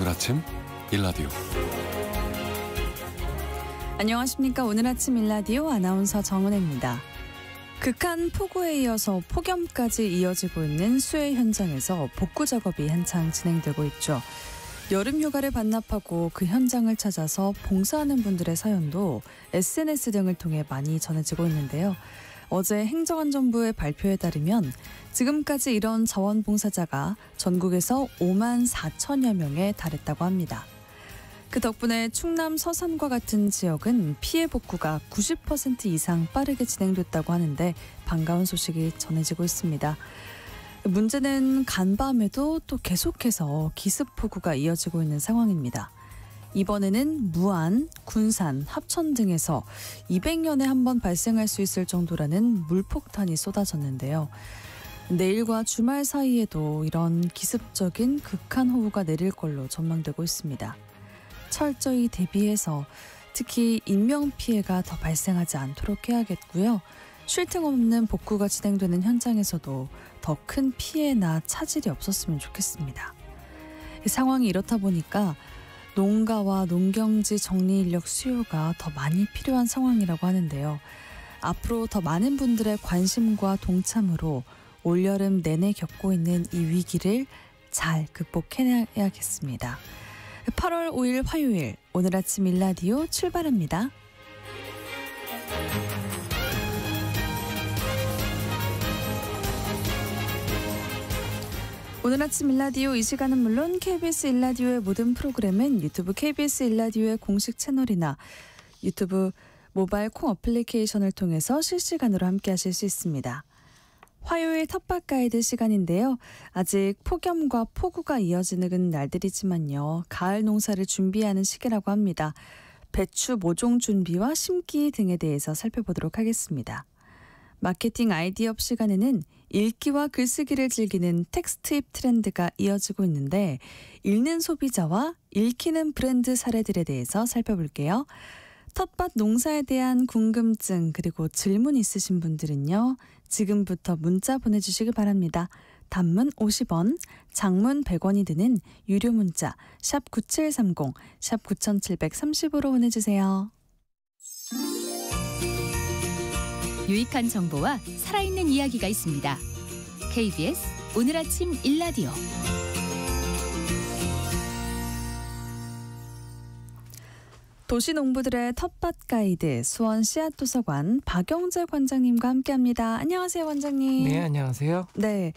오늘 아침 일라디오. 안녕하십니까. 오늘 아침 일라디오 아나운서 정은혜입니다. 극한 폭우에 이어서 폭염까지 이어지고 있는 수해 현장에서 복구 작업이 한창 진행되고 있죠. 여름 휴가를 반납하고 그 현장을 찾아서 봉사하는 분들의 사연도 SNS 등을 통해 많이 전해지고 있는데요. 어제 행정안전부의 발표에 따르면 지금까지 이런 자원봉사자가 전국에서 5만 4천여 명에 달했다고 합니다. 그 덕분에 충남 서산과 같은 지역은 피해 복구가 90% 이상 빠르게 진행됐다고 하는데 반가운 소식이 전해지고 있습니다. 문제는 간밤에도 또 계속해서 기습폭우가 이어지고 있는 상황입니다. 이번에는 무안, 군산, 합천 등에서 200년에 한 번 발생할 수 있을 정도라는 물폭탄이 쏟아졌는데요. 내일과 주말 사이에도 이런 기습적인 극한호우가 내릴 걸로 전망되고 있습니다. 철저히 대비해서 특히 인명피해가 더 발생하지 않도록 해야겠고요. 쉴 틈 없는 복구가 진행되는 현장에서도 더 큰 피해나 차질이 없었으면 좋겠습니다. 상황이 이렇다 보니까 농가와 농경지 정리 인력 수요가 더 많이 필요한 상황이라고 하는데요. 앞으로 더 많은 분들의 관심과 동참으로 올여름 내내 겪고 있는 이 위기를 잘 극복해내야겠습니다. 8월 5일 화요일 오늘 아침 일라디오 출발합니다. 오늘 아침 일라디오 이 시간은 물론 KBS 일라디오의 모든 프로그램은 유튜브 KBS 일라디오의 공식 채널이나 유튜브 모바일 콩 어플리케이션을 통해서 실시간으로 함께하실 수 있습니다. 화요일 텃밭 가이드 시간인데요. 아직 폭염과 폭우가 이어지는 날들이지만요. 가을 농사를 준비하는 시기라고 합니다. 배추 모종 준비와 심기 등에 대해서 살펴보도록 하겠습니다. 마케팅 아이디어 시간에는 읽기와 글쓰기를 즐기는 텍스트입 트렌드가 이어지고 있는데 읽는 소비자와 읽히는 브랜드 사례들에 대해서 살펴볼게요. 텃밭 농사에 대한 궁금증 그리고 질문 있으신 분들은요. 지금부터 문자 보내주시기 바랍니다. 단문 50원, 장문 100원이 드는 유료 문자 샵 9730, 샵 9730으로 보내주세요. 유익한 정보와 살아있는 이야기가 있습니다. KBS 오늘 아침 일라디오. 도시농부들의 텃밭 가이드 수원 씨앗도서관 박영재 관장님과 함께합니다. 안녕하세요, 관장님. 네, 안녕하세요. 네,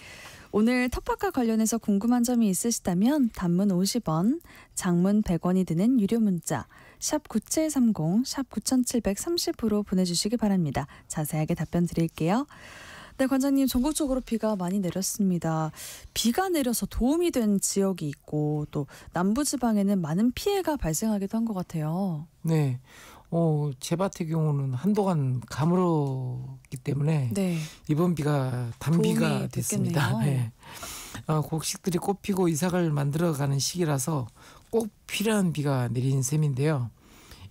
오늘 텃밭과 관련해서 궁금한 점이 있으시다면 단문 50원, 장문 100원이 드는 유료 문자 샵 9730, 샵 9730으로 보내주시기 바랍니다. 자세하게 답변 드릴게요. 네, 관장님, 전국적으로 비가 많이 내렸습니다. 비가 내려서 도움이 된 지역이 있고 또 남부지방에는 많은 피해가 발생하기도 한 것 같아요. 네, 제 밭의 경우는 한동안 가물었기 때문에 네. 이번 비가 단비가 됐습니다. 네. 곡식들이 꽃피고 이삭을 만들어가는 시기라서 꼭 필요한 비가 내린 셈인데요.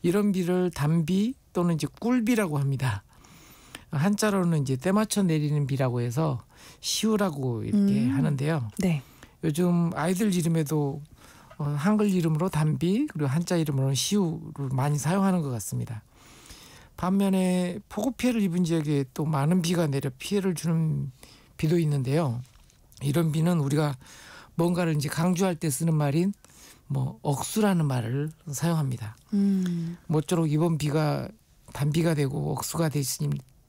이런 비를 단비 또는 이제 꿀비라고 합니다. 한자로는 이제 때맞춰 내리는 비라고 해서 시우라고 이렇게 하는데요. 네. 요즘 아이들 이름에도 한글 이름으로 단비 그리고 한자 이름으로는 시우를 많이 사용하는 것 같습니다. 반면에 폭우 피해를 입은 지역에 또 많은 비가 내려 피해를 주는 비도 있는데요. 이런 비는 우리가 뭔가를 이제 강조할 때 쓰는 말인 억수라는 말을 사용합니다. 모쪼록 이번 비가 단비가 되고 억수가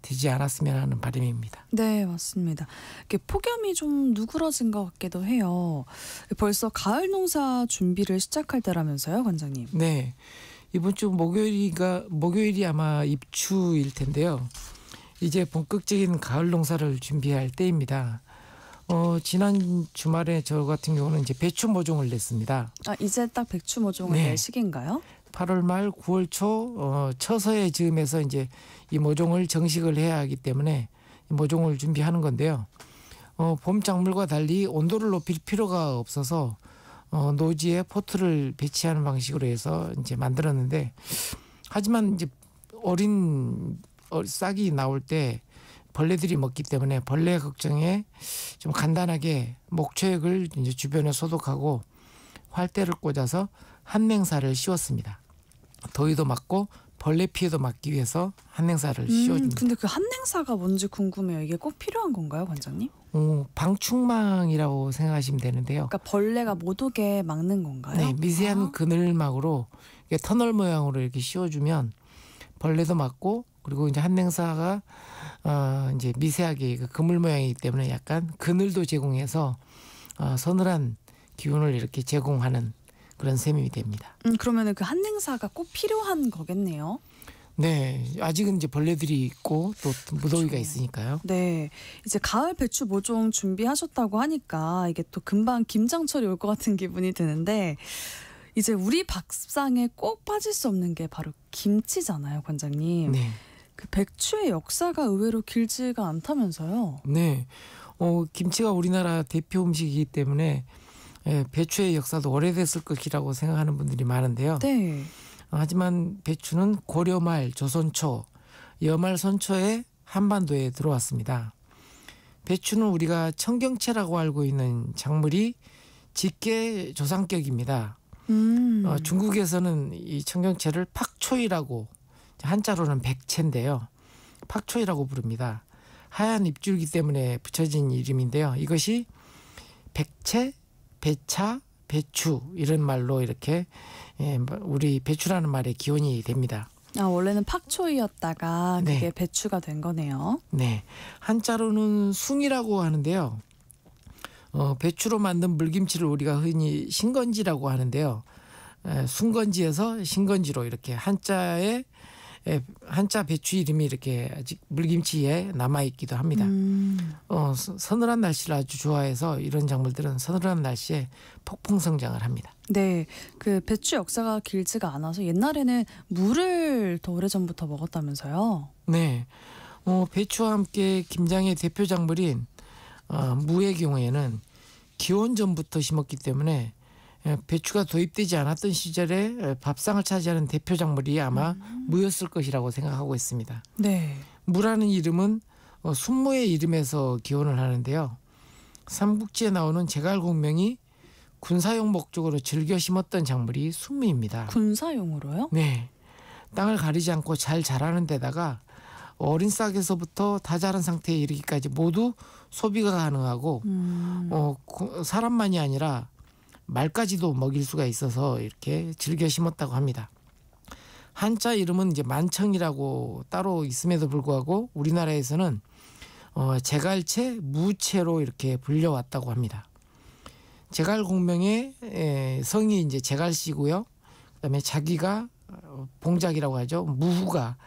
되지 않았으면 하는 바람입니다. 네, 맞습니다. 폭염이 좀 누그러진 것 같기도 해요. 벌써 가을 농사 준비를 시작할 때라면서요, 관장님? 네, 이번 주 목요일이 아마 입추일 텐데요. 이제 본격적인 가을 농사를 준비할 때입니다. 지난 주말에 저 같은 경우는 이제 배추 모종을 냈습니다. 이제 딱 배추 모종을 낼 시기인가요? 8월 말 9월 초 처서의 즈음에서 이제 이 모종을 정식을 해야 하기 때문에 이 모종을 준비하는 건데요. 봄 작물과 달리 온도를 높일 필요가 없어서 노지에 포트를 배치하는 방식으로 해서 이제 만들었는데, 하지만 이제 어린 싹이 나올 때 벌레들이 먹기 때문에 벌레 걱정에 좀 간단하게 목초액을 이제 주변에 소독하고 활대를 꽂아서 한냉사를 씌웠습니다. 더위도 막고 벌레 피해도 막기 위해서 한냉사를 씌워줍니다. 근데 그 한냉사가 뭔지 궁금해요. 이게 꼭 필요한 건가요, 관장님? 방충망이라고 생각하시면 되는데요. 그러니까 벌레가 못 오게 막는 건가요? 네, 미세한 그늘막으로 이게 터널 모양으로 이렇게 씌워주면 벌레도 막고, 그리고 이제 한냉사가 이제 미세하게 그물 모양이기 때문에 약간 그늘도 제공해서 서늘한 기운을 이렇게 제공하는 그런 셈이 됩니다. 그러면은 그 한냉사가 꼭 필요한 거겠네요. 네, 아직은 이제 벌레들이 있고 또 무더위가 그렇죠. 있으니까요. 네, 이제 가을 배추 모종 준비하셨다고 하니까 이게 또 금방 김장철이 올 것 같은 기분이 드는데, 이제 우리 밥상에 꼭 빠질 수 없는 게 바로 김치잖아요, 관장님. 네, 그 백추의 역사가 의외로 길지가 않다면서요? 네, 김치가 우리나라 대표 음식이기 때문에 배추의 역사도 오래됐을 것이라고 생각하는 분들이 많은데요. 네. 하지만 배추는 고려 말 조선 초 여말 선초에 한반도에 들어왔습니다. 배추는 우리가 청경채라고 알고 있는 작물이 직계 조상격입니다. 중국에서는 이 청경채를 팍초이라고, 한자로는 백채인데요, 팍초이라고 부릅니다. 하얀 잎줄기 때문에 붙여진 이름인데요. 이것이 백채, 배차, 배추 이런 말로 이렇게 우리 배추라는 말의 기원이 됩니다. 원래는 팍초이였다가 그게 네. 배추가 된 거네요. 네, 한자로는 숭이라고 하는데요. 배추로 만든 물김치를 우리가 흔히 신건지라고 하는데요. 숭건지에서 신건지로 이렇게 한자 배추 이름이 이렇게 아직 물김치에 남아 있기도 합니다. 서늘한 날씨를 아주 좋아해서 이런 작물들은 서늘한 날씨에 폭풍 성장을 합니다. 네, 그 배추 역사가 길지가 않아서 옛날에는 무를 더 오래전부터 먹었다면서요? 네, 배추와 함께 김장의 대표 작물인 무의 경우에는 기원 전부터 심었기 때문에 배추가 도입되지 않았던 시절에 밥상을 차지하는 대표 작물이 아마 무였을 것이라고 생각하고 있습니다. 네. 무라는 이름은 순무의 이름에서 기원을 하는데요. 삼국지에 나오는 제갈공명이 군사용 목적으로 즐겨 심었던 작물이 순무입니다. 군사용으로요? 네, 땅을 가리지 않고 잘 자라는 데다가 어린 싹에서부터 다 자란 상태에 이르기까지 모두 소비가 가능하고 사람만이 아니라 말까지도 먹일 수가 있어서 이렇게 즐겨 심었다고 합니다. 한자 이름은 이제 만청이라고 따로 있음에도 불구하고 우리나라에서는 제갈채, 무채로 이렇게 불려왔다고 합니다. 제갈공명의 성이 이제 제갈씨고요. 그다음에 자기가 봉작이라고 하죠. 무후가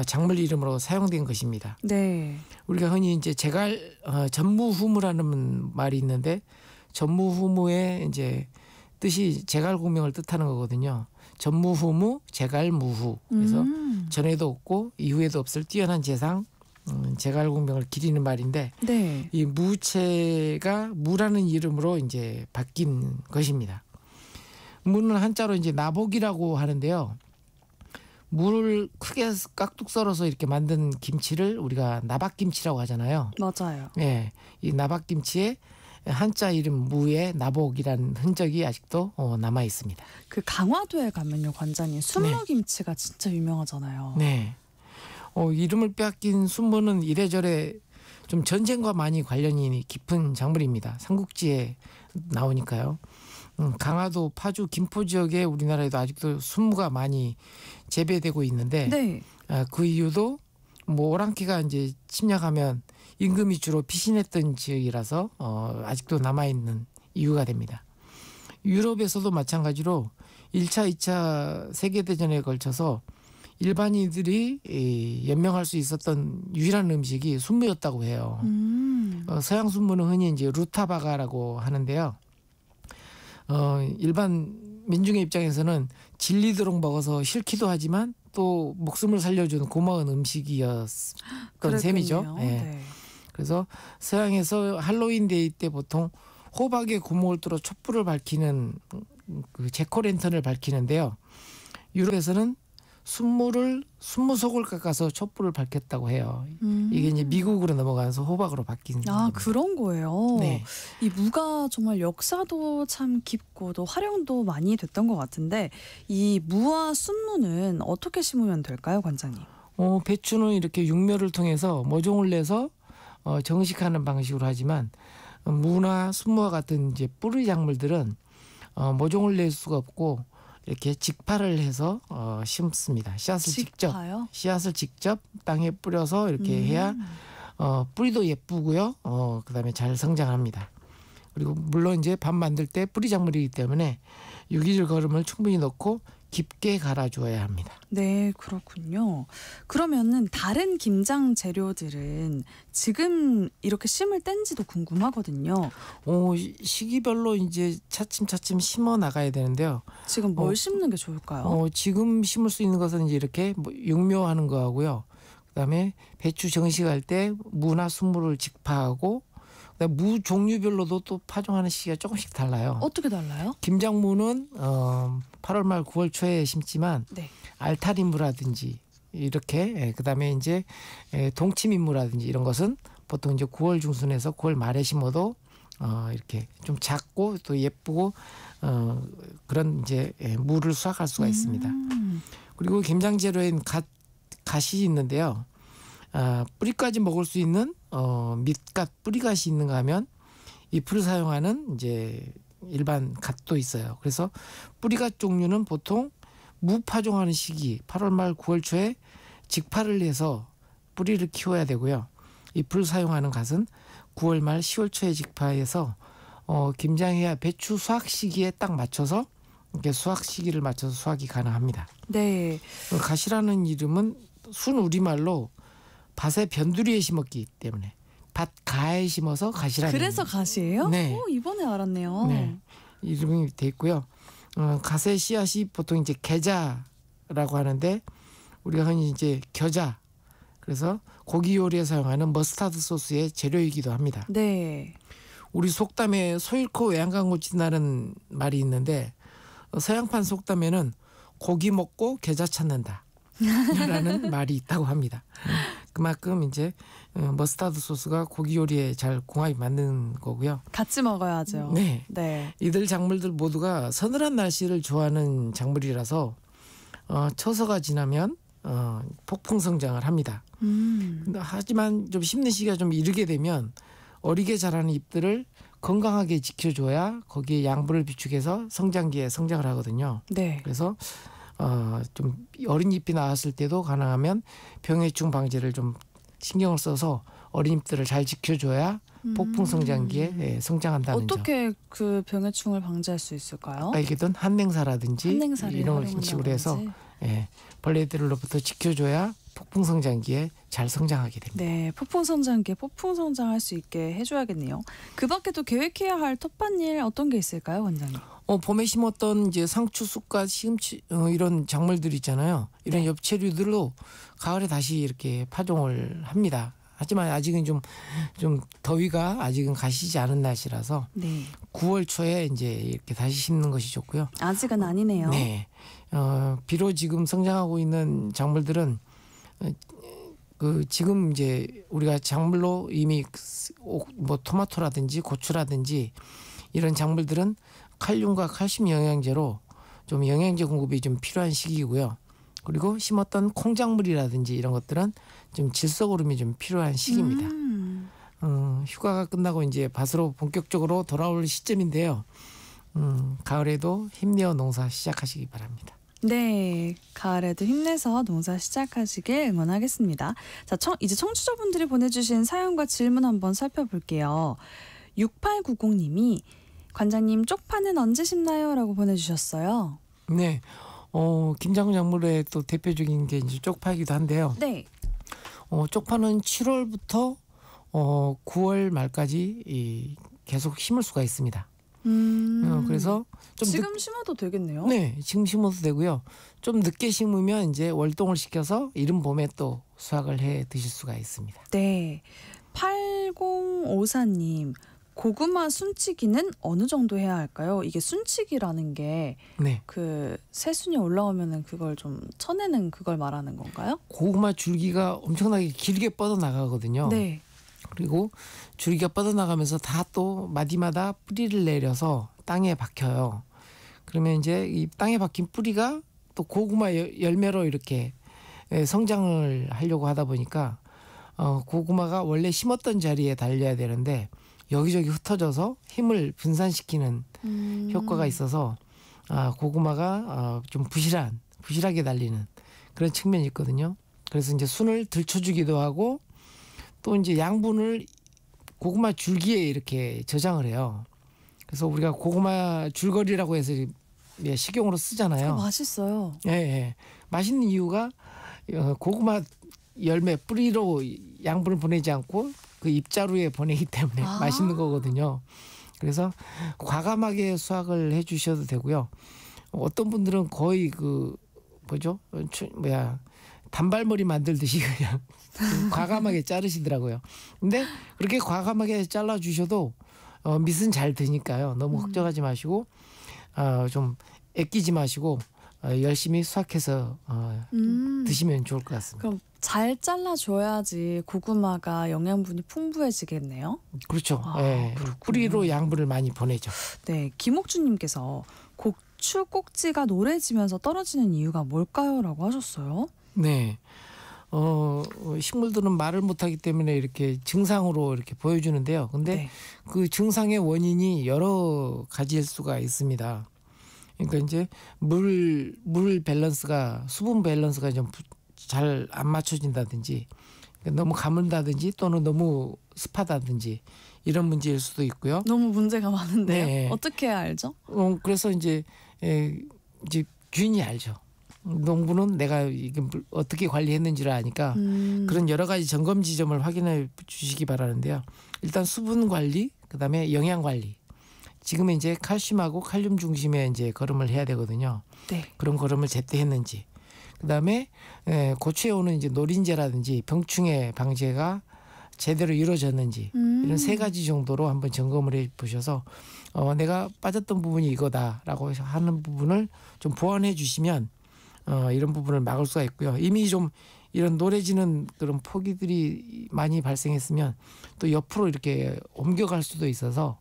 작물 이름으로 사용된 것입니다. 네. 우리가 흔히 이제 전무후무라는 말이 있는데, 전무후무의 이제 뜻이 제갈공명을 뜻하는 거거든요. 전무후무, 제갈무후. 그래서 전에도 없고 이후에도 없을 뛰어난 재상, 제갈공명을 기리는 말인데, 네. 이 무채가 무라는 이름으로 이제 바뀐 것입니다. 무는 한자로 이제 나복이라고 하는데요. 무를 크게 깍둑 썰어서 이렇게 만든 김치를 우리가 나박김치라고 하잖아요. 맞아요. 예, 이 나박김치에 한자 이름 무의 나복이라는 흔적이 아직도 남아 있습니다. 그 강화도에 가면요, 관장님, 순무김치가 진짜 유명하잖아요. 네. 이름을 빼앗긴 순무는 이래저래 좀 전쟁과 많이 관련이 깊은 작물입니다. 삼국지에 나오니까요. 강화도, 파주, 김포 지역에 우리나라에도 아직도 순무가 많이 재배되고 있는데, 네. 그 이유도 뭐 오랑캐가 이제 침략하면 임금이 주로 피신했던 지역이라서 아직도 남아 있는 이유가 됩니다. 유럽에서도 마찬가지로 1차, 2차 세계대전에 걸쳐서 일반인들이 연명할 수 있었던 유일한 음식이 순무였다고 해요. 서양 순무는 흔히 이제 루타바가라고 하는데요. 일반 민중의 입장에서는 질리도록 먹어서 싫기도 하지만 또 목숨을 살려주는 고마운 음식이었던 셈이죠. 네. 네. 그래서 서양에서 할로윈 데이 때 보통 호박에 구멍을 뚫어 촛불을 밝히는 그 제코랜턴을 밝히는데요. 유럽에서는 순무속을 깎아서 촛불을 밝혔다고 해요. 이게 이제 미국으로 넘어가면서 호박으로 바뀐. 아, 그런 거예요. 네. 이 무가 정말 역사도 참 깊고 또 활용도 많이 됐던 것 같은데 이 무와 순무는 어떻게 심으면 될까요, 관장님? 배추는 이렇게 육묘를 통해서 모종을 내서 정식하는 방식으로 하지만 무나 순무와 같은 이제 뿌리 작물들은 모종을 낼 수가 없고 이렇게 직파를 해서 심습니다. 씨앗을 직접 땅에 뿌려서 이렇게 해야 뿌리도 예쁘고요. 그다음에 잘 성장합니다. 그리고 물론 이제 밥 만들 때 뿌리 작물이기 때문에 유기질 거름을 충분히 넣고 깊게 갈아주어야 합니다. 네, 그렇군요. 그러면은 다른 김장 재료들은 지금 이렇게 심을 땐지도 궁금하거든요. 시기별로 이제 차츰차츰 심어 나가야 되는데요. 지금 뭘 심는 게 좋을까요? 지금 심을 수 있는 것은 이제 이렇게 육묘하는 거하고요. 그다음에 배추 정식할 때 무나 순무를 직파하고 그다음에 무 종류별로도 또 파종하는 시기가 조금씩 달라요. 어떻게 달라요? 김장무는 8월 말 9월 초에 심지만 네. 알타리무라든지 이렇게 그다음에 이제 동치민무라든지 이런 것은 보통 이제 9월 중순에서 9월 말에 심어도 이렇게 좀 작고 또 예쁘고 그런 이제 무를 수확할 수가 있습니다. 그리고 김장 재료인 갓이 있는데요. 뿌리까지 먹을 수 있는 밑갓 뿌리갓이 있는가 하면 잎을 사용하는 이제 일반 갓도 있어요. 그래서 뿌리갓 종류는 보통 무 파종하는 시기 8월 말 9월 초에 직파를 해서 뿌리를 키워야 되고요. 잎을 사용하는 갓은 9월 말 10월 초에 직파해서 김장해야 배추 수확 시기에 딱 맞춰서 이렇게 수확 시기를 맞춰서 수확이 가능합니다. 네. 갓이라는 이름은 순 우리말로 밭에 변두리에 심었기 때문에 밭가에 심어서 갓이라는. 그래서 갓이에요? 네. 이번에 알았네요. 네. 이름이 돼 있고요. 갓의 씨앗이 보통 이제 게자라고 하는데 우리가 흔히 이제 겨자. 그래서 고기 요리에 사용하는 머스타드 소스의 재료이기도 합니다. 네. 우리 속담에 소 잃고 외양간 고친다는 말이 있는데 서양판 속담에는 고기 먹고 겨자 찾는다 라는 말이 있다고 합니다. 그만큼 이제 머스타드 소스가 고기 요리에 잘 궁합이 맞는 거고요. 같이 먹어야죠. 네. 네. 이들 작물들 모두가 서늘한 날씨를 좋아하는 작물이라서 처서가 지나면 폭풍 성장을 합니다. 하지만 좀 심는 시기가 좀 이르게 되면 어리게 자라는 잎들을 건강하게 지켜줘야 거기에 양분을 비축해서 성장기에 성장을 하거든요. 네. 그래서 좀 어린 잎이 나왔을 때도 가능하면 병해충 방제를 좀 신경을 써서 어린 잎들을 잘 지켜줘야 폭풍 성장기에 성장한다는 점. 어떻게 그 병해충을 방지할 수 있을까요? 이게든 한냉사라든지 이런 식으로 해서 벌레들로부터 지켜줘야 폭풍 성장기에 잘 성장하게 됩니다. 네, 폭풍 성장기에 폭풍 성장할 수 있게 해줘야겠네요. 그 밖에도 계획해야 할 텃밭일 어떤 게 있을까요, 원장님? 봄에 심었던 이제 상추, 쑥갓, 시금치 이런 작물들 있잖아요. 이런 네. 엽채류들로 가을에 다시 이렇게 파종을 합니다. 하지만 아직은 좀 더위가 아직은 가시지 않은 날씨라서 네. 9월 초에 이제 이렇게 다시 심는 것이 좋고요. 아직은 아니네요. 네. 비록 지금 성장하고 있는 작물들은 지금 이제 우리가 작물로 이미 뭐 토마토라든지 고추라든지 이런 작물들은 칼륨과 칼슘 영양제로 좀 영양제 공급이 좀 필요한 시기이고요. 그리고 심었던 콩작물이라든지 이런 것들은 좀 질소고름이 좀 필요한 시기입니다. 휴가가 끝나고 이제 밭으로 본격적으로 돌아올 시점인데요. 가을에도 힘내어 농사 시작하시기 바랍니다. 네, 가을에도 힘내서 농사 시작하시길 응원하겠습니다. 자, 이제 청취자분들이 보내주신 사연과 질문 한번 살펴볼게요. 6890님이 관장님 쪽파는 언제 심나요? 라고 보내주셨어요. 네, 김장 작물의 또 대표적인 게 이제 쪽파이기도 한데요. 네. 쪽파는 7월부터 9월 말까지 계속 심을 수가 있습니다. 그래서 좀 지금 심어도 되겠네요. 네, 지금 심어도 되고요. 좀 늦게 심으면 이제 월동을 시켜서 이른 봄에 또 수확을 해 드실 수가 있습니다. 네. 8054님. 고구마 순치기는 어느 정도 해야 할까요? 이게 순치기라는 게 네. 그 새순이 올라오면은 그걸 좀 쳐내는 그걸 말하는 건가요? 고구마 줄기가 엄청나게 길게 뻗어 나가거든요. 네. 그리고 줄기가 뻗어 나가면서 다 또 마디마다 뿌리를 내려서 땅에 박혀요. 그러면 이제 이 땅에 박힌 뿌리가 또 고구마 열매로 이렇게 성장을 하려고 하다 보니까 고구마가 원래 심었던 자리에 달려야 되는데 여기저기 흩어져서 힘을 분산시키는 효과가 있어서 고구마가 좀 부실하게 달리는 그런 측면이 있거든요. 그래서 이제 순을 들쳐주기도 하고 또 이제 양분을 고구마 줄기에 이렇게 저장을 해요. 그래서 우리가 고구마 줄거리라고 해서 식용으로 쓰잖아요. 맛있어요. 예, 예. 맛있는 이유가 고구마 열매 뿌리로 양분을 보내지 않고 그 잎자루에 보내기 때문에 맛있는 거거든요. 그래서 과감하게 수확을 해주셔도 되고요. 어떤 분들은 거의 단발머리 만들듯이 그냥 과감하게 자르시더라고요. 근데 그렇게 과감하게 잘라주셔도 밑은 잘 드니까요. 너무 걱정하지 마시고 좀 아끼지 마시고 열심히 수확해서 드시면 좋을 것 같습니다. 그럼 잘 잘라줘야지 고구마가 영양분이 풍부해지겠네요. 그렇죠. 네. 뿌리로 양분을 많이 보내죠. 네, 김옥주님께서 고추 꼭지가 노래지면서 떨어지는 이유가 뭘까요? 라고 하셨어요. 네. 식물들은 말을 못하기 때문에 이렇게 증상으로 이렇게 보여주는데요. 근데 네. 그 증상의 원인이 여러 가지일 수가 있습니다. 그러니까 이제 물 밸런스가 수분 밸런스가 좀 잘 안 맞춰진다든지 너무 가물다든지 또는 너무 습하다든지 이런 문제일 수도 있고요. 너무 문제가 많은데요. 네. 어떻게 해야 알죠? 그래서 이제 균이 알죠. 농부는 내가 이게 어떻게 관리했는지를 아니까 그런 여러 가지 점검 지점을 확인해 주시기 바라는데요. 일단 수분 관리, 그다음에 영양 관리. 지금은 이제 칼슘하고 칼륨 중심의 이제 거름을 해야 되거든요. 네. 그런 거름을 제때 했는지. 그다음에 고추에 오는 이제 노린재라든지 병충해 방제가 제대로 이루어졌는지 이런 세 가지 정도로 한번 점검을 해 보셔서 내가 빠졌던 부분이 이거다라고 하는 부분을 좀 보완해 주시면 이런 부분을 막을 수가 있고요. 이미 좀 이런 노래지는 그런 포기들이 많이 발생했으면 또 옆으로 이렇게 옮겨갈 수도 있어서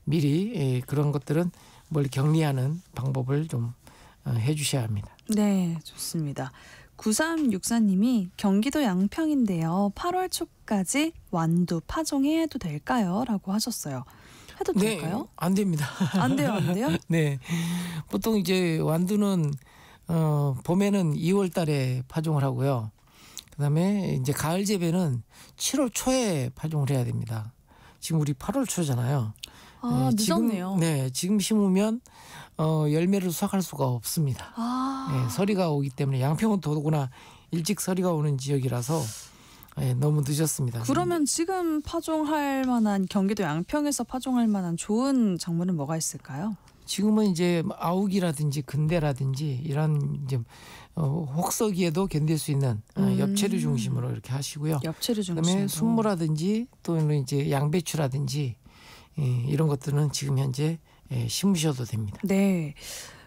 미리 그런 것들은 뭘 격리하는 방법을 좀 해주셔야 합니다. 네, 좋습니다. 9364님이 경기도 양평인데요. 8월 초까지 완두 파종해도 될까요? 라고 하셨어요. 해도 될까요? 네, 안 됩니다. 안 돼요, 안 돼요? 네, 보통 이제 완두는 봄에는 2월 달에 파종을 하고요. 그다음에 이제 가을 재배는 7월 초에 파종을 해야 됩니다. 지금 우리 8월 초잖아요. 늦었네요. 지금 심으면 열매를 수확할 수가 없습니다. 서리가 오기 때문에 양평은 더구나 일찍 서리가 오는 지역이라서 너무 늦었습니다. 그러면 지금 파종할 만한 경기도 양평에서 파종할 만한 좋은 작물은 뭐가 있을까요? 지금은 이제 아욱이라든지 근대라든지 이런 이제 혹서기에도 견딜 수 있는 엽채류 중심으로 이렇게 하시고요. 엽채류 중심으로. 그다음에 순무라든지 또는 이제 양배추라든지 이런 것들은 지금 현재 심으셔도 됩니다. 네.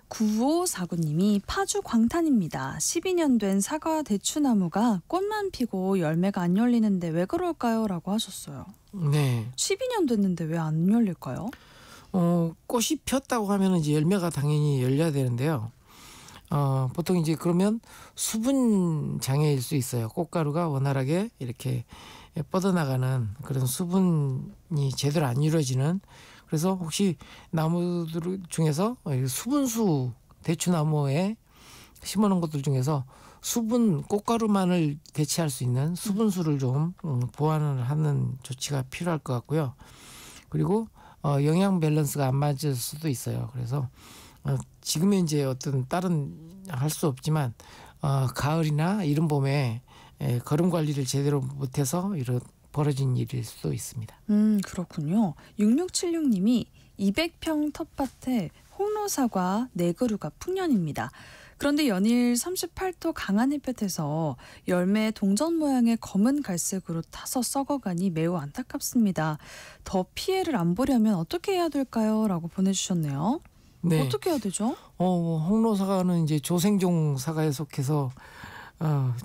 9549님이 파주 광탄입니다. 12년 된 사과 대추나무가 꽃만 피고 열매가 안 열리는데 왜 그럴까요? 라고 하셨어요. 네. 12년 됐는데 왜 안 열릴까요? 꽃이 폈다고 하면 이제 열매가 당연히 열려야 되는데요. 보통 이제 그러면 수분 장애일 수 있어요. 꽃가루가 원활하게 이렇게 뻗어나가는 그런 수분이 제대로 안 이루어지는. 그래서 혹시 나무들 중에서 수분수 대추나무에 심어놓은 것들 중에서 수분 꽃가루만을 대체할 수 있는 수분수를 좀 보완을 하는 조치가 필요할 것 같고요. 그리고 영양 밸런스가 안 맞을 수도 있어요. 그래서 지금은 이제 어떤 다른 할 수 없지만 가을이나 이른 봄에 거름 관리를 제대로 못해서 이런 벌어진 일일 수도 있습니다. 그렇군요. 6676님이 200평 텃밭에 홍로사과 4그루가 풍년입니다. 그런데 연일 38도 강한 햇볕에서 열매 동전 모양의 검은 갈색으로 타서 썩어가니 매우 안타깝습니다. 더 피해를 안 보려면 어떻게 해야 될까요? 라고 보내주셨네요. 네. 어떻게 해야 되죠? 홍로 사과는 이제 조생종 사과에 속해서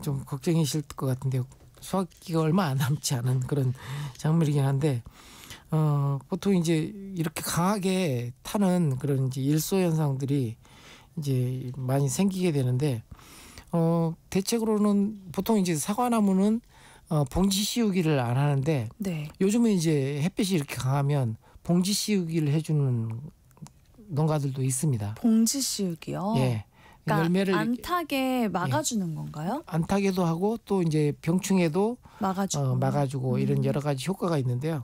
좀 걱정이실 것 같은데요. 수확기가 얼마 안 남지 않은 그런 작물이긴 한데 보통 이제 이렇게 강하게 타는 그런 이제 일소 현상들이 이제 많이 생기게 되는데 대체적으로는 보통 이제 사과나무는 봉지 씌우기를 안 하는데 네. 요즘은 이제 햇빛이 이렇게 강하면 봉지 씌우기를 해주는 농가들도 있습니다. 봉지 씌우기요? 예. 그러니까 열매를 안 타게 막아주는 건가요? 안 타게도 하고 또 이제 병충해도 막아주고 이런 여러 가지 효과가 있는데요.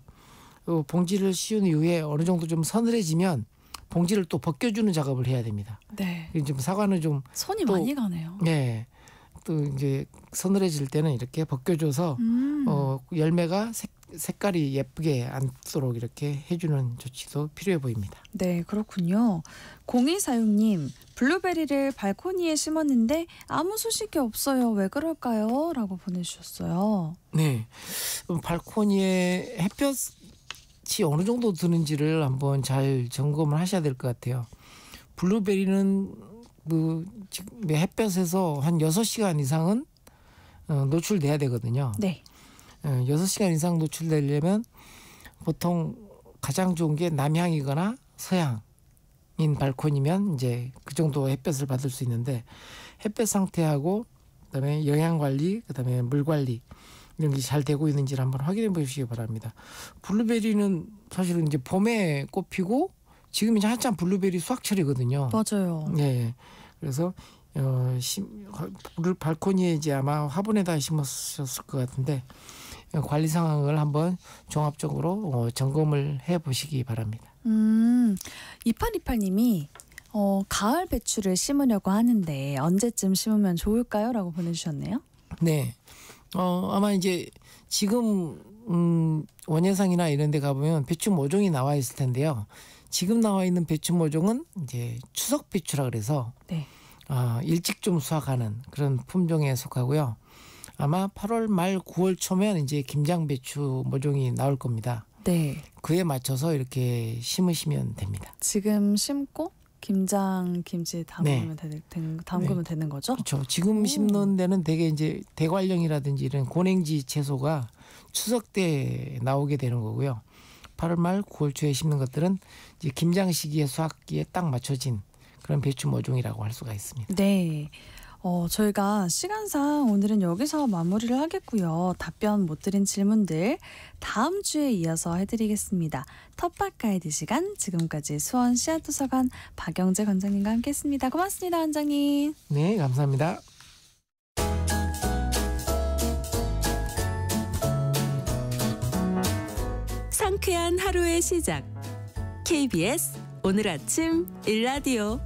봉지를 씌운 이후에 어느 정도 좀 서늘해지면 봉지를 또 벗겨주는 작업을 해야 됩니다. 네. 좀 사과는 좀 손이 많이 가네요. 네. 또 이제 서늘해질 때는 이렇게 벗겨줘서 열매가 색깔이 예쁘게 앉도록 이렇게 해주는 조치도 필요해 보입니다. 네, 그렇군요. 0246님, 블루베리를 발코니에 심었는데 아무 소식이 없어요. 왜 그럴까요? 라고 보내주셨어요. 네. 발코니에 햇볕이 어느 정도 드는지를 한번 잘 점검을 하셔야 될 것 같아요. 블루베리는 지금 햇볕에서 한 6시간 이상은 노출돼야 되거든요. 네. 6시간 이상 노출되려면 보통 가장 좋은 게 남향이거나 서향인 발코니면 이제 그 정도 햇볕을 받을 수 있는데 햇볕 상태하고 그다음에 영양 관리, 그다음에 물 관리 이런 게 잘 되고 있는지를 한번 확인해 보시기 바랍니다. 블루베리는 사실은 이제 봄에 꽃피고 지금 이제 한참 블루베리 수확철이거든요. 맞아요. 네, 그래서 발코니에 이제 아마 화분에다 심었을 것 같은데 관리 상황을 한번 종합적으로 점검을 해 보시기 바랍니다. 2828님이 가을 배추를 심으려고 하는데 언제쯤 심으면 좋을까요? 라고 보내주셨네요. 네, 아마 이제 지금 원예상이나 이런 데 가보면 배추 모종이 나와 있을 텐데요. 지금 나와 있는 배추 모종은 이제 추석 배추라 그래서 네. 일찍 좀 수확하는 그런 품종에 속하고요. 아마 8월 말 9월 초면 이제 김장 배추 모종이 나올 겁니다. 네. 그에 맞춰서 이렇게 심으시면 됩니다. 지금 심고 김장 김치 담그면 되는 거죠? 그렇죠. 지금 심는 데는 대개 이제 대관령이라든지 이런 고냉지 채소가 추석 때 나오게 되는 거고요. 8월 말 9월 초에 심는 것들은 이제 김장 시기에 수확기에 딱 맞춰진 그런 배추 모종이라고 할 수가 있습니다. 네. 저희가 시간상 오늘은 여기서 마무리를 하겠고요. 답변 못 드린 질문들 다음 주에 이어서 해드리겠습니다. 텃밭 가이드 시간, 지금까지 수원 씨앗도서관 박영재 관장님과 함께했습니다. 고맙습니다, 원장님. 네, 감사합니다. 상쾌한 하루의 시작. KBS 오늘 아침 일라디오.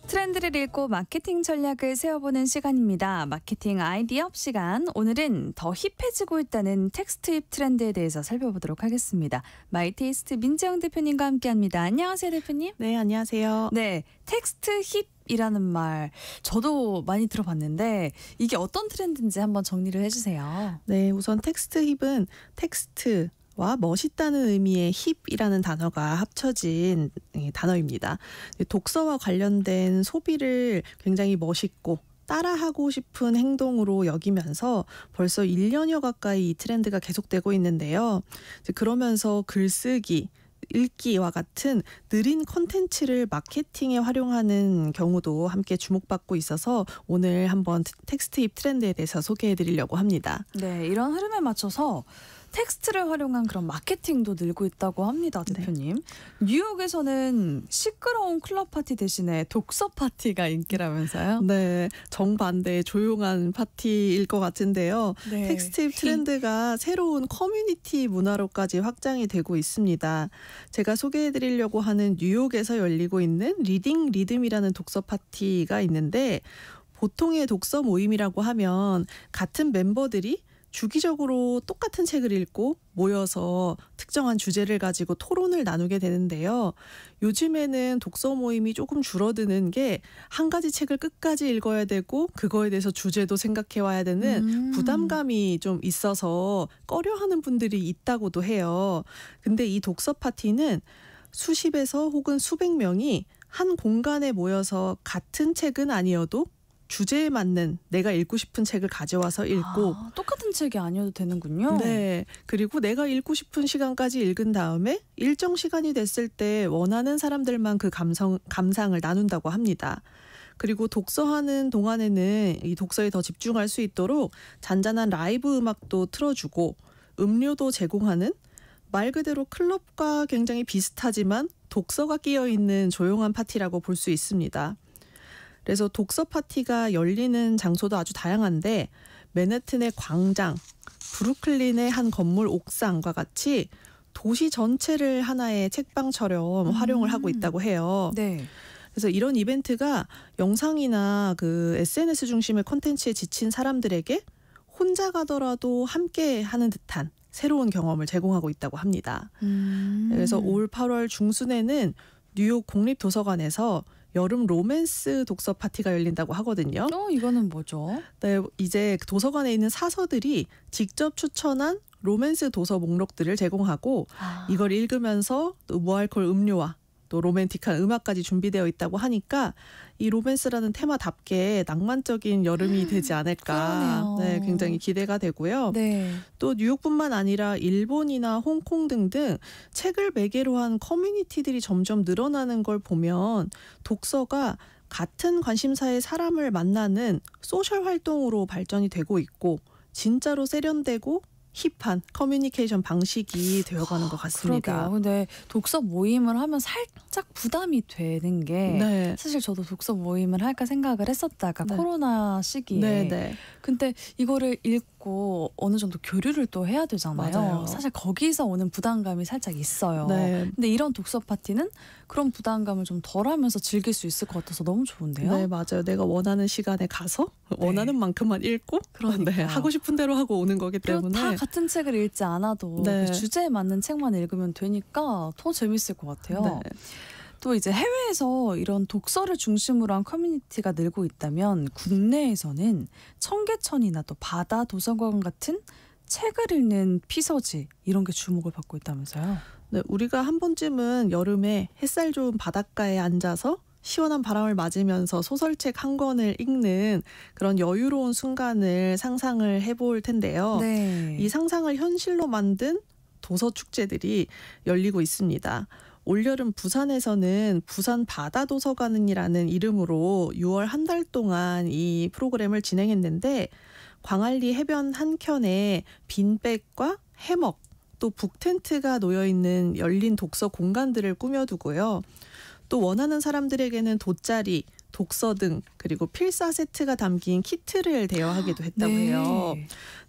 트렌드를 읽고 마케팅 전략을 세워보는 시간입니다. 마케팅 아이디어 시간. 오늘은 더 힙해지고 있다는 텍스트 힙 트렌드에 대해서 살펴보도록 하겠습니다. 마이테이스트 민재영 대표님과 함께합니다. 안녕하세요, 대표님. 네, 안녕하세요. 네, 텍스트 힙이라는 말 저도 많이 들어봤는데 이게 어떤 트렌드인지 한번 정리를 해주세요. 네, 우선 텍스트 힙은 텍스트와 멋있다는 의미의 힙이라는 단어가 합쳐진 단어입니다. 독서와 관련된 소비를 굉장히 멋있고 따라하고 싶은 행동으로 여기면서 벌써 1년여 가까이 이 트렌드가 계속되고 있는데요. 그러면서 글쓰기, 읽기와 같은 느린 콘텐츠를 마케팅에 활용하는 경우도 함께 주목받고 있어서 오늘 한번 텍스트 힙 트렌드에 대해서 소개해 드리려고 합니다. 네, 이런 흐름에 맞춰서 텍스트를 활용한 그런 마케팅도 늘고 있다고 합니다, 대표님. 네. 뉴욕에서는 시끄러운 클럽 파티 대신에 독서 파티가 인기라면서요? 네, 정반대의 조용한 파티일 것 같은데요. 네. 텍스트 힙 트렌드가 새로운 커뮤니티 문화로까지 확장이 되고 있습니다. 제가 소개해드리려고 하는 뉴욕에서 열리고 있는 리딩 리듬이라는 독서 파티가 있는데 보통의 독서 모임이라고 하면 같은 멤버들이 주기적으로 똑같은 책을 읽고 모여서 특정한 주제를 가지고 토론을 나누게 되는데요. 요즘에는 독서 모임이 조금 줄어드는 게 한 가지 책을 끝까지 읽어야 되고 그거에 대해서 주제도 생각해 와야 되는 부담감이 좀 있어서 꺼려하는 분들이 있다고도 해요. 근데 이 독서 파티는 수십에서 혹은 수백 명이 한 공간에 모여서 같은 책은 아니어도 주제에 맞는 내가 읽고 싶은 책을 가져와서 읽고 똑같은 책이 아니어도 되는군요. 네. 그리고 내가 읽고 싶은 시간까지 읽은 다음에 일정 시간이 됐을 때 원하는 사람들만 그 감상을 나눈다고 합니다. 그리고 독서하는 동안에는 이 독서에 더 집중할 수 있도록 잔잔한 라이브 음악도 틀어주고 음료도 제공하는 말 그대로 클럽과 굉장히 비슷하지만 독서가 끼어있는 조용한 파티라고 볼 수 있습니다. 그래서 독서 파티가 열리는 장소도 아주 다양한데 맨해튼의 광장, 브루클린의 한 건물 옥상과 같이 도시 전체를 하나의 책방처럼 활용을 하고 있다고 해요. 네. 그래서 이런 이벤트가 영상이나 그 SNS 중심의 콘텐츠에 지친 사람들에게 혼자 가더라도 함께 하는 듯한 새로운 경험을 제공하고 있다고 합니다. 그래서 올 8월 중순에는 뉴욕 국립도서관에서 여름 로맨스 독서 파티가 열린다고 하거든요. 이거는 뭐죠? 네, 이제 도서관에 있는 사서들이 직접 추천한 로맨스 도서 목록들을 제공하고 이걸 읽으면서 또 무알콜 음료와 또 로맨틱한 음악까지 준비되어 있다고 하니까 이 로맨스라는 테마답게 낭만적인 여름이 되지 않을까. 네, 굉장히 기대가 되고요. 네. 또 뉴욕뿐만 아니라 일본이나 홍콩 등등 책을 매개로 한 커뮤니티들이 점점 늘어나는 걸 보면 독서가 같은 관심사의 사람을 만나는 소셜 활동으로 발전이 되고 있고 진짜로 세련되고 힙한 커뮤니케이션 방식이 되어가는 것 같습니다. 그러게요. 근데 독서 모임을 하면 살짝 부담이 되는 게 네. 사실 저도 독서 모임을 할까 생각을 했었다가 네. 코로나 시기에 네. 근데 이거를 읽고 어느 정도 교류를 또 해야 되잖아요. 맞아요. 사실 거기서 오는 부담감이 살짝 있어요. 네. 근데 이런 독서 파티는 그런 부담감을 좀 덜하면서 즐길 수 있을 것 같아서 너무 좋은데요. 네, 맞아요. 내가 원하는 시간에 가서 원하는 만큼만 읽고 그러니까요. 하고 싶은 대로 하고 오는 거기 그리고 때문에 다 같은 책을 읽지 않아도 네. 그 주제에 맞는 책만 읽으면 되니까 더 재밌을 것 같아요. 네. 또 이제 해외에서 이런 독서를 중심으로 한 커뮤니티가 늘고 있다면 국내에서는 청계천이나 또 바다 도서관 같은 책을 읽는 피서지 이런 게 주목을 받고 있다면서요. 네, 우리가 한 번쯤은 여름에 햇살 좋은 바닷가에 앉아서 시원한 바람을 맞으면서 소설책 한 권을 읽는 그런 여유로운 순간을 상상을 해볼 텐데요. 네. 이 상상을 현실로 만든 도서 축제들이 열리고 있습니다. 올여름 부산에서는 부산 바다도서관이라는 이름으로 6월 한 달 동안 이 프로그램을 진행했는데 광안리 해변 한켠에 빈백과 해먹 또 북텐트가 놓여있는 열린 독서 공간들을 꾸며두고요. 또 원하는 사람들에게는 돗자리, 독서 등 그리고 필사 세트가 담긴 키트를 대여하기도 했다고 해요.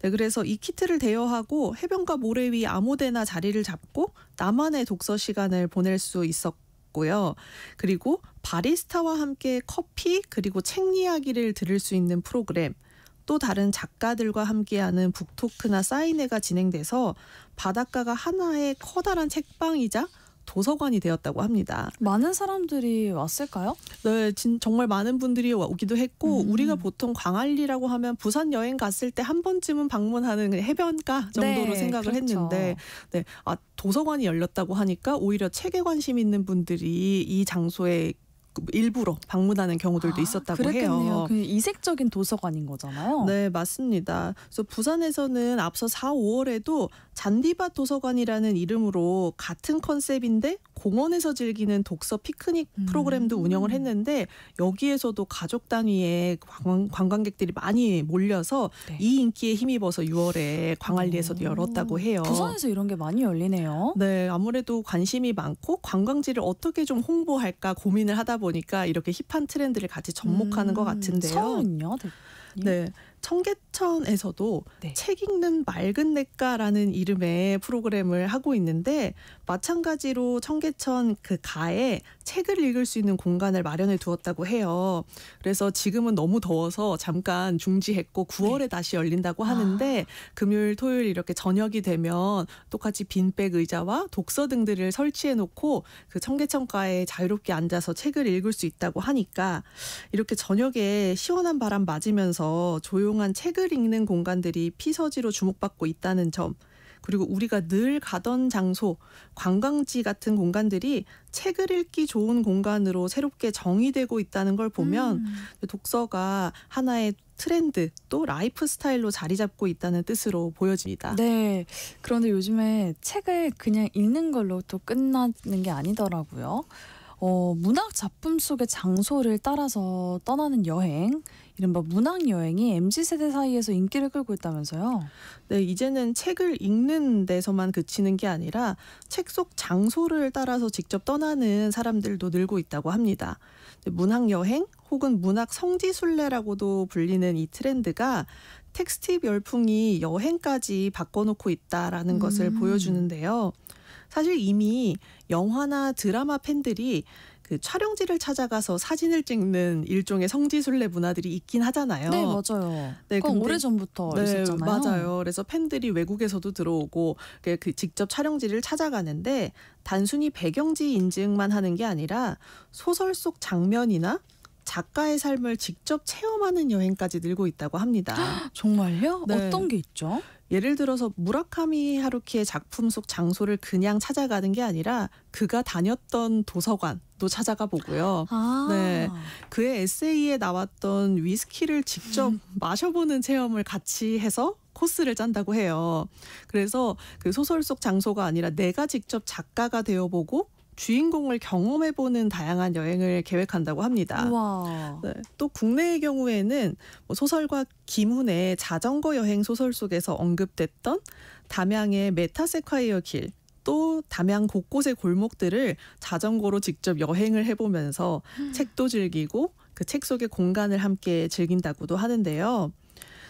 네, 그래서 이 키트를 대여하고 해변가 모래 위 아무데나 자리를 잡고 나만의 독서 시간을 보낼 수 있었고요. 그리고 바리스타와 함께 커피 그리고 책 이야기를 들을 수 있는 프로그램 또 다른 작가들과 함께하는 북토크나 사인회가 진행돼서 바닷가가 하나의 커다란 책방이자 도서관이 되었다고 합니다. 많은 사람들이 왔을까요? 네, 정말 많은 분들이 오기도 했고 우리가 보통 광안리라고 하면 부산 여행 갔을 때 한 번쯤은 방문하는 해변가 정도로 네, 생각을 그렇죠. 했는데 네, 도서관이 열렸다고 하니까 오히려 책에 관심 있는 분들이 이 장소에 일부러 방문하는 경우들도 있었다고 그랬겠네요. 해요. 그 이색적인 도서관인 거잖아요. 네, 맞습니다. 그래서 부산에서는 앞서 4, 5월에도 잔디밭 도서관이라는 이름으로 같은 컨셉인데 공원에서 즐기는 독서 피크닉 프로그램도 운영을 했는데 여기에서도 가족 단위의 관광객들이 많이 몰려서 네. 이 인기에 힘입어서 6월에 광안리에서도 열었다고 해요. 부산에서 이런 게 많이 열리네요. 네, 아무래도 관심이 많고 관광지를 어떻게 좀 홍보할까 고민을 하다 보니까 이렇게 힙한 트렌드를 같이 접목하는 것 같은데요. 서울은요? 네, 청계천에서도 네. 책 읽는 맑은 냇가라는 이름의 프로그램을 하고 있는데 마찬가지로 청계천 그 가에 책을 읽을 수 있는 공간을 마련해 두었다고 해요. 그래서 지금은 너무 더워서 잠깐 중지했고 9월에 다시 열린다고 하는데 금요일, 토요일 이렇게 저녁이 되면 똑같이 빈백 의자와 독서 등들을 설치해 놓고 그 청계천가에 자유롭게 앉아서 책을 읽을 수 있다고 하니까 이렇게 저녁에 시원한 바람 맞으면서 조용한 책을 읽는 공간들이 피서지로 주목받고 있다는 점, 그리고 우리가 늘 가던 장소, 관광지 같은 공간들이 책을 읽기 좋은 공간으로 새롭게 정의되고 있다는 걸 보면 독서가 하나의 트렌드 또 라이프 스타일로 자리 잡고 있다는 뜻으로 보여집니다. 네. 그런데 요즘에 책을 그냥 읽는 걸로 또 끝나는 게 아니더라고요. 문학 작품 속의 장소를 따라서 떠나는 여행, 이른바 문학 여행이 MZ세대 사이에서 인기를 끌고 있다면서요? 네, 이제는 책을 읽는 데서만 그치는 게 아니라 책 속 장소를 따라서 직접 떠나는 사람들도 늘고 있다고 합니다. 문학 여행 혹은 문학 성지순례라고도 불리는 이 트렌드가 텍스트입 열풍이 여행까지 바꿔놓고 있다라는 것을 보여주는데요. 사실 이미 영화나 드라마 팬들이 그 촬영지를 찾아가서 사진을 찍는 일종의 성지순례 문화들이 있긴 하잖아요. 네, 맞아요. 네, 그건 근데- 오래전부터 네, 있었잖아요. 맞아요. 그래서 팬들이 외국에서도 들어오고 그 직접 촬영지를 찾아가는데 단순히 배경지 인증만 하는 게 아니라 소설 속 장면이나 작가의 삶을 직접 체험하는 여행까지 늘고 있다고 합니다. 정말요? 네. 어떤 게 있죠? 예를 들어서 무라카미 하루키의 작품 속 장소를 그냥 찾아가는 게 아니라 그가 다녔던 도서관도 찾아가 보고요. 아, 네. 그의 에세이에 나왔던 위스키를 직접 마셔보는 체험을 같이 해서 코스를 짠다고 해요. 그래서 그 소설 속 장소가 아니라 내가 직접 작가가 되어보고 주인공을 경험해보는 다양한 여행을 계획한다고 합니다. 우와. 네. 또 국내의 경우에는 뭐 소설가 김훈의 자전거 여행 소설 속에서 언급됐던 담양의 메타세콰이어 길, 또 담양 곳곳의 골목들을 자전거로 직접 여행을 해보면서 책도 즐기고 그 책 속의 공간을 함께 즐긴다고도 하는데요.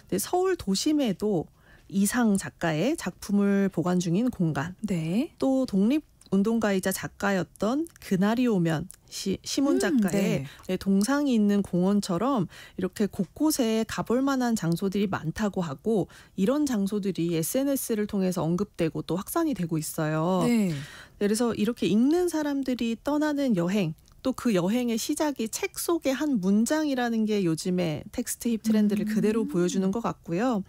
네, 서울 도심에도 이상 작가의 작품을 보관 중인 공간, 네. 또 독립운동가이자 작가였던 그날이 오면 시문 작가의 네. 동상이 있는 공원처럼 이렇게 곳곳에 가볼 만한 장소들이 많다고 하고 이런 장소들이 SNS를 통해서 언급되고 또 확산이 되고 있어요. 네. 그래서 이렇게 읽는 사람들이 떠나는 여행, 또 그 여행의 시작이 책 속의 한 문장이라는 게 요즘의 텍스트 힙 트렌드를 그대로 보여주는 것 같고요.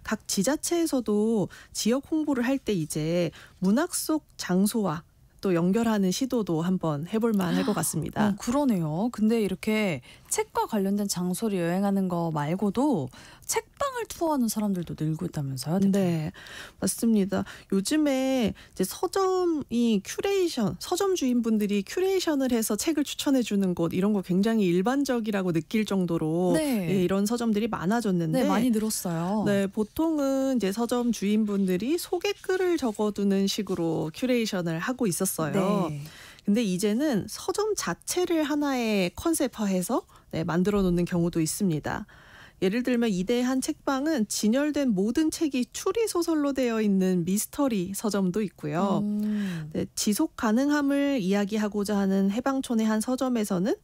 각 지자체에서도 지역 홍보를 할 때 이제 문학 속 장소와 또 연결하는 시도도 한번 해볼 만할 것 같습니다. 그러네요. 근데 이렇게 책과 관련된 장소를 여행하는 거 말고도 책방을 투어하는 사람들도 늘고 있다면서요? 네, 맞습니다. 요즘에 이제 서점이 서점 주인분들이 큐레이션을 해서 책을 추천해 주는 곳 이런 거 굉장히 일반적이라고 느낄 정도로 네. 예, 이런 서점들이 많아졌는데 네, 많이 늘었어요. 네, 보통은 이제 서점 주인분들이 소개글을 적어두는 식으로 큐레이션을 하고 있었어요. 네. 근데 이제는 서점 자체를 하나의 컨셉화해서 만들어 놓는 경우도 있습니다. 예를 들면 이대 한 책방은 진열된 모든 책이 추리 소설로 되어 있는 미스터리 서점도 있고요. 네, 지속 가능함을 이야기하고자 하는 해방촌의 한 서점에서는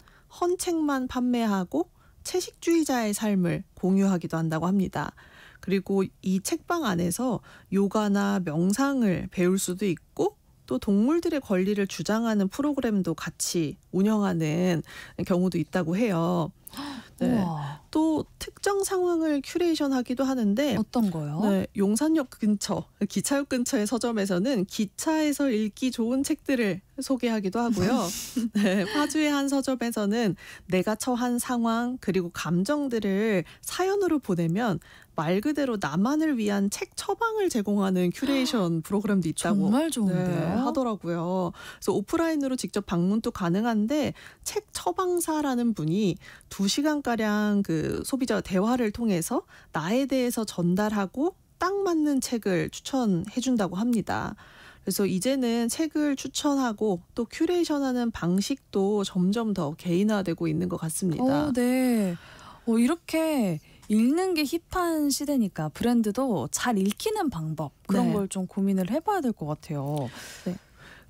헌 책만 판매하고 채식주의자의 삶을 공유하기도 한다고 합니다. 그리고 이 책방 안에서 요가나 명상을 배울 수도 있고 또 동물들의 권리를 주장하는 프로그램도 같이 운영하는 경우도 있다고 해요. 네. 우와. 또 특정 상황을 큐레이션하기도 하는데 어떤 거요? 네, 용산역 근처, 기차역 근처의 서점에서는 기차에서 읽기 좋은 책들을 소개하기도 하고요. 네, 파주의 한 서점에서는 내가 처한 상황 그리고 감정들을 사연으로 보내면 말 그대로 나만을 위한 책 처방을 제공하는 큐레이션 프로그램도 있다고 정말 좋은데요? 하더라고요. 그래서 오프라인으로 직접 방문도 가능한데 책 처방사라는 분이 2시간가량 그 소비자 대화를 통해서 나에 대해서 전달하고 딱 맞는 책을 추천해 준다고 합니다. 그래서 이제는 책을 추천하고 또 큐레이션하는 방식도 점점 더 개인화되고 있는 것 같습니다. 네. 이렇게 읽는 게 힙한 시대니까 브랜드도 잘 읽히는 방법 그런 네. 걸 좀 고민을 해봐야 될 것 같아요.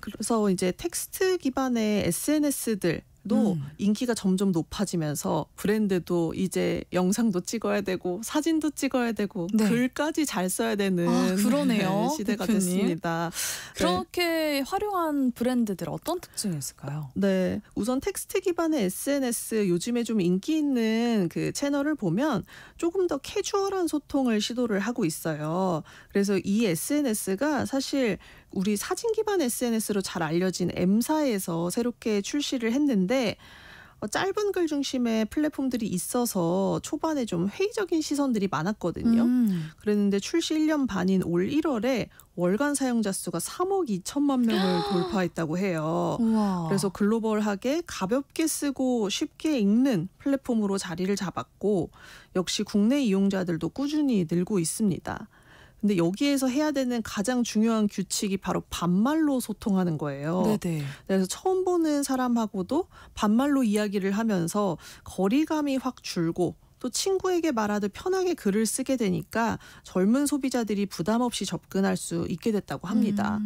그래서 이제 텍스트 기반의 SNS들도 인기가 점점 높아지면서 브랜드도 이제 영상도 찍어야 되고 사진도 찍어야 되고 네. 글까지 잘 써야 되는 그러네요, 시대가 대표님. 됐습니다. 그렇게 활용한 브랜드들 어떤 특징이 있을까요? 네, 우선 텍스트 기반의 SNS 요즘에 좀 인기 있는 그 채널을 보면 조금 더 캐주얼한 소통을 시도를 하고 있어요. 그래서 이 SNS가 사실 우리 사진 기반 SNS로 잘 알려진 M사에서 새롭게 출시를 했는데 짧은 글 중심의 플랫폼들이 있어서 초반에 좀 회의적인 시선들이 많았거든요. 그랬는데 출시 1년 반인 올 1월에 월간 사용자 수가 3억 2천만 명을 돌파했다고 해요. 우와. 그래서 글로벌하게 가볍게 쓰고 쉽게 읽는 플랫폼으로 자리를 잡았고 역시 국내 이용자들도 꾸준히 늘고 있습니다. 근데 여기에서 해야 되는 가장 중요한 규칙이 바로 반말로 소통하는 거예요. 네네. 그래서 처음 보는 사람하고도 반말로 이야기를 하면서 거리감이 확 줄고 또 친구에게 말하듯 편하게 글을 쓰게 되니까 젊은 소비자들이 부담 없이 접근할 수 있게 됐다고 합니다.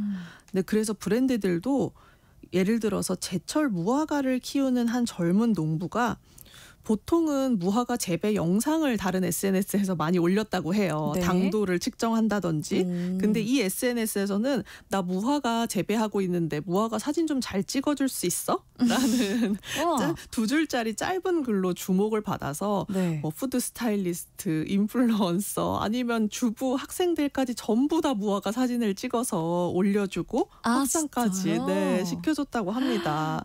근데 그래서 브랜드들도 예를 들어서 제철 무화과를 키우는 한 젊은 농부가 보통은 무화과 재배 영상을 다른 SNS에서 많이 올렸다고 해요. 네. 당도를 측정한다든지. 근데 이 SNS에서는 나 무화과 재배하고 있는데 무화과 사진 좀 잘 찍어줄 수 있어? 라는 우와. 2줄짜리 짧은 글로 주목을 받아서 네. 뭐 푸드 스타일리스트, 인플루언서 아니면 주부, 학생들까지 전부 다 무화과 사진을 찍어서 올려주고 확산까지 진짜요? 시켜줬다고 합니다.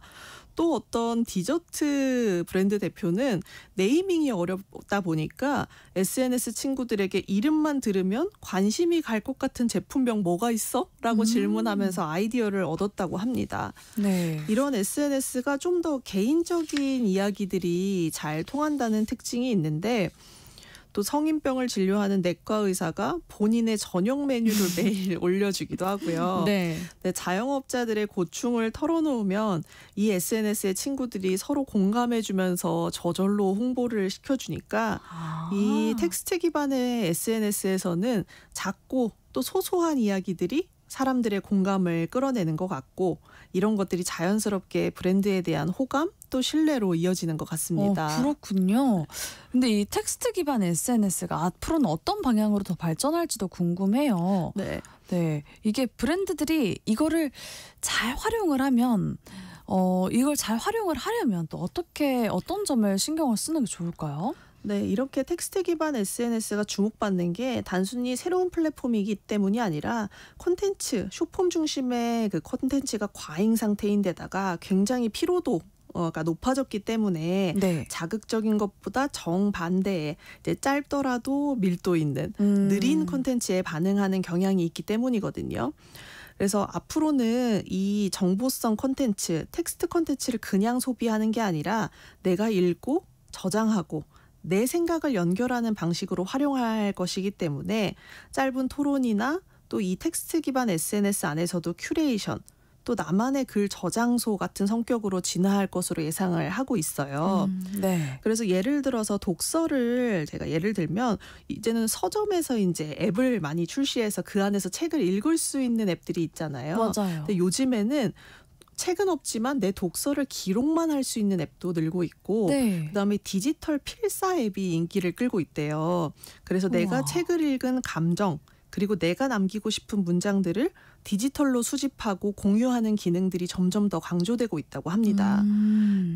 또 어떤 디저트 브랜드 대표는 네이밍이 어렵다 보니까 SNS 친구들에게 이름만 들으면 관심이 갈 것 같은 제품명 뭐가 있어? 라고 질문하면서 아이디어를 얻었다고 합니다. 네. 이런 SNS가 좀 더 개인적인 이야기들이 잘 통한다는 특징이 있는데 또 성인병을 진료하는 내과 의사가 본인의 저녁 메뉴를 매일 올려주기도 하고요. 네. 네, 자영업자들의 고충을 털어놓으면 이 SNS의 친구들이 서로 공감해주면서 저절로 홍보를 시켜주니까 이 텍스트 기반의 SNS에서는 작고 또 소소한 이야기들이 사람들의 공감을 끌어내는 것 같고 이런 것들이 자연스럽게 브랜드에 대한 호감 또 신뢰로 이어지는 것 같습니다. 그렇군요. 근데 이 텍스트 기반 SNS가 앞으로는 어떤 방향으로 더 발전할지도 궁금해요. 네. 네, 이게 브랜드들이 이거를 잘 활용을 하면 이걸 잘 활용을 하려면 또 어떤 점을 신경을 쓰는 게 좋을까요? 네, 이렇게 텍스트 기반 SNS가 주목받는 게 단순히 새로운 플랫폼이기 때문이 아니라 콘텐츠, 숏폼 중심의 그 콘텐츠가 과잉 상태인데다가 굉장히 피로도가 높아졌기 때문에 네. 자극적인 것보다 정반대의 이제 짧더라도 밀도 있는 느린 콘텐츠에 반응하는 경향이 있기 때문이거든요. 그래서 앞으로는 이 정보성 콘텐츠, 텍스트 콘텐츠를 그냥 소비하는 게 아니라 내가 읽고 저장하고 내 생각을 연결하는 방식으로 활용할 것이기 때문에 짧은 토론이나 또 이 텍스트 기반 SNS 안에서도 큐레이션, 또 나만의 글 저장소 같은 성격으로 진화할 것으로 예상을 하고 있어요. 네. 그래서 예를 들어서 독서를 제가 예를 들면 이제는 서점에서 이제 앱을 많이 출시해서 그 안에서 책을 읽을 수 있는 앱들이 있잖아요. 맞아요. 근데 요즘에는 책은 없지만 내 독서를 기록만 할 수 있는 앱도 늘고 있고 네. 그다음에 디지털 필사 앱이 인기를 끌고 있대요. 그래서 내가 우와. 책을 읽은 감정 그리고 내가 남기고 싶은 문장들을 디지털로 수집하고 공유하는 기능들이 점점 더 강조되고 있다고 합니다.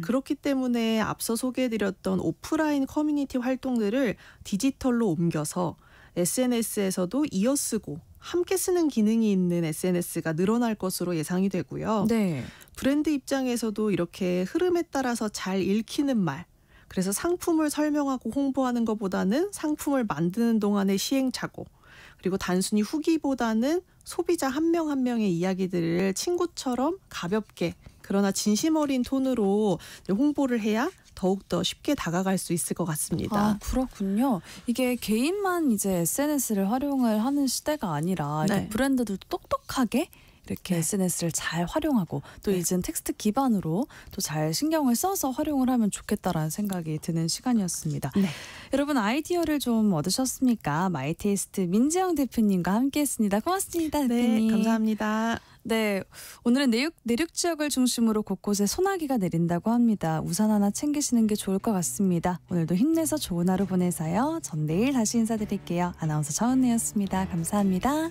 그렇기 때문에 앞서 소개해드렸던 오프라인 커뮤니티 활동들을 디지털로 옮겨서 SNS에서도 이어쓰고 함께 쓰는 기능이 있는 SNS가 늘어날 것으로 예상이 되고요. 네. 브랜드 입장에서도 이렇게 흐름에 따라서 잘 읽히는 말, 그래서 상품을 설명하고 홍보하는 것보다는 상품을 만드는 동안의 시행착오, 그리고 단순히 후기보다는 소비자 한 명 한 명의 이야기들을 친구처럼 가볍게 그러나 진심 어린 톤으로 홍보를 해야 더욱더 쉽게 다가갈 수 있을 것 같습니다. 아, 그렇군요. 이게 개인만 이제 SNS를 활용을 하는 시대가 아니라 이게 네. 브랜드들도 똑똑하게 이렇게 네. SNS를 잘 활용하고 또 네. 이젠 텍스트 기반으로 또 잘 신경을 써서 활용을 하면 좋겠다라는 생각이 드는 시간이었습니다. 네. 여러분 아이디어를 좀 얻으셨습니까? 마이테이스트 민지영 대표님과 함께했습니다. 고맙습니다, 네, 대표님. 감사합니다. 네, 오늘은 내륙 지역을 중심으로 곳곳에 소나기가 내린다고 합니다. 우산 하나 챙기시는 게 좋을 것 같습니다. 오늘도 힘내서 좋은 하루 보내세요. 전 내일 다시 인사드릴게요. 아나운서 정은혜였습니다. 감사합니다.